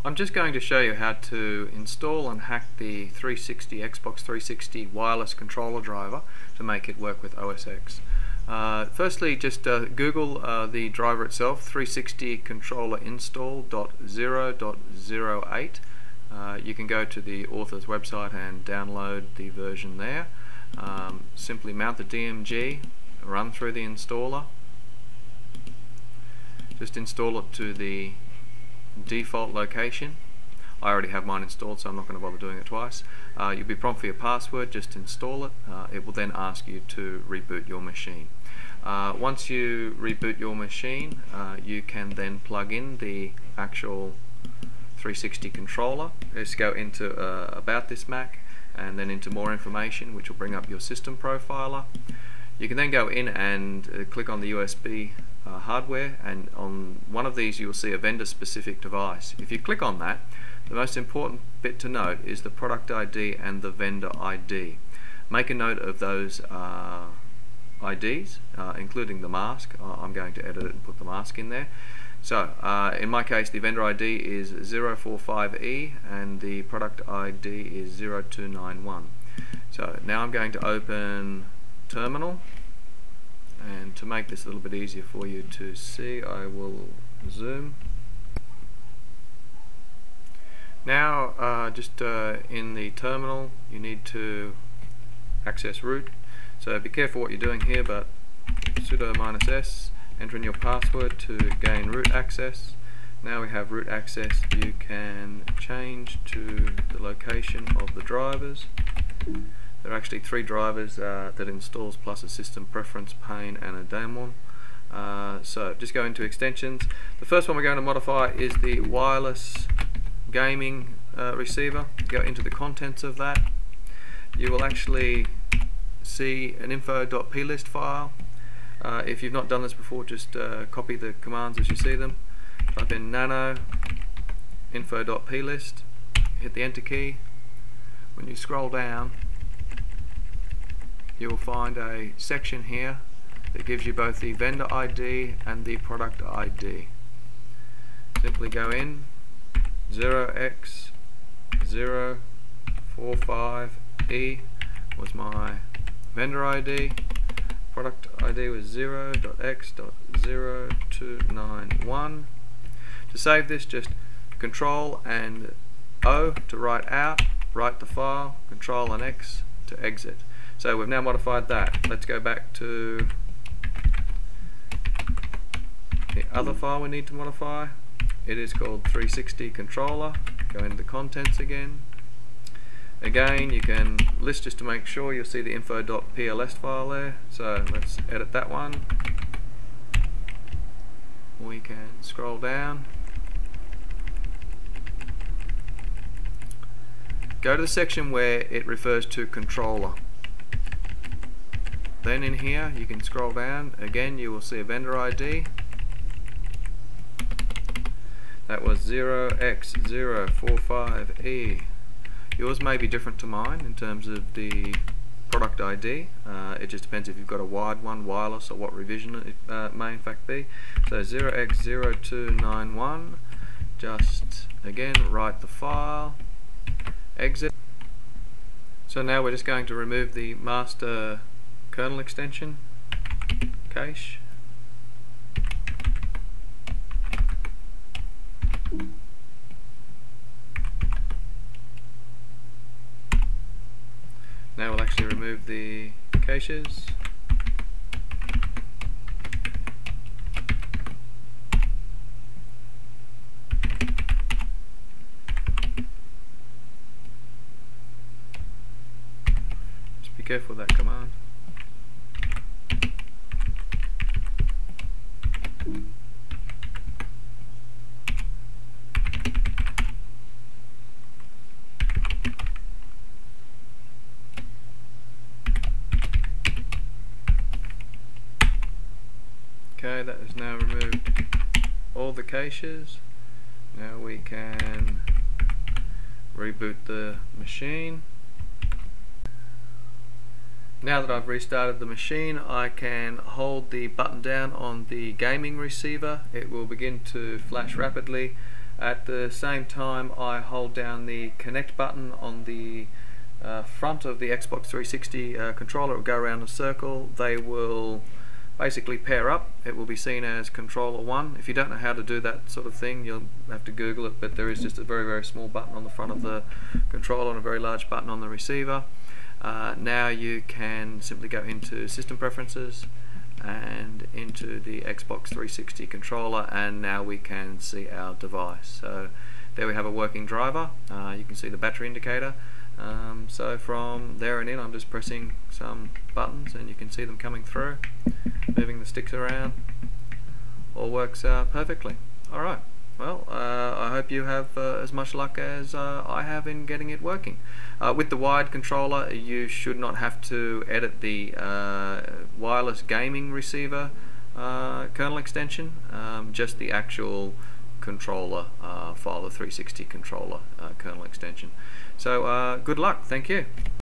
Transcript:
I'm just going to show you how to install and hack the Xbox 360 wireless controller driver to make it work with OSX. Firstly, just Google the driver itself, 360 controller install.0.08. You can go to the author's website and download the version there. Simply mount the DMG, run through the installer, just install it to the default location. I already have mine installed, so I'm not going to bother doing it twice. You'll be prompted for your password. Just install it. It will then ask you to reboot your machine. Once you reboot your machine, you can then plug in the actual 360 controller. Just go into about this Mac and then into more information, which will bring up your system profiler. You can then go in and click on the USB hardware, and on one of these you will see a vendor specific device. If you click on that, the most important bit to note is the product ID and the vendor ID. Make a note of those IDs, including the mask. I'm going to edit it and put the mask in there. So in my case, the vendor ID is 045E and the product ID is 0291. So now I'm going to open Terminal, and to make this a little bit easier for you to see, I will zoom. Now just in the terminal you need to access root, so be careful what you're doing here, but sudo -s, enter in your password to gain root access. Now we have root access. You can change to the location of the drivers. There are actually 3 drivers that installs, plus a system preference pane and a daemon. So just go into extensions. The first one we're going to modify is the wireless gaming receiver. Go into the contents of that. You will actually see an info.plist file. If you've not done this before, just copy the commands as you see them. Type in nano info.plist, hit the enter key. When you scroll down, you will find a section here that gives you both the vendor ID and the product ID. Simply go in, 0x045E was my vendor ID, product ID was 0.x.0291. To save this, just Control and O to write out, write the file, Control and X to exit. So we've now modified that. Let's go back to the other file we need to modify. It is called 360 controller. Go into the contents again. Again, you can list just to make sure. You'll see the info.plst file there. So let's edit that one. We can scroll down. Go to the section where it refers to controller. Then in here you can scroll down. Again, you will see a vendor ID. That was 0x045E. Yours may be different to mine in terms of the product ID. It just depends if you've got a wired one, wireless, or what revision it may in fact be. So 0x0291. Just again write the file, exit. So now we're just going to remove the master kernel extension cache. Now we'll actually remove the caches. Just be careful of that command. Okay, that has now removed all the caches. Now we can reboot the machine. Now that I've restarted the machine, I can hold the button down on the gaming receiver. It will begin to flash rapidly At the same time, I hold down the connect button on the front of the Xbox 360 controller. It will go around a circle. They will basically pair up. It will be seen as controller 1. If you don't know how to do that sort of thing, you'll have to Google it, but there is just a very, very small button on the front of the controller and a very large button on the receiver. Now you can simply go into System Preferences and into the Xbox 360 controller, and now we can see our device. So there we have a working driver. You can see the battery indicator. So from there and in, I'm just pressing some buttons and you can see them coming through, moving the sticks around. All works perfectly. Alright, well, I hope you have as much luck as I have in getting it working. With the wired controller, you should not have to edit the wireless gaming receiver kernel extension, just the actual controller file, the 360 controller kernel extension. So good luck, thank you.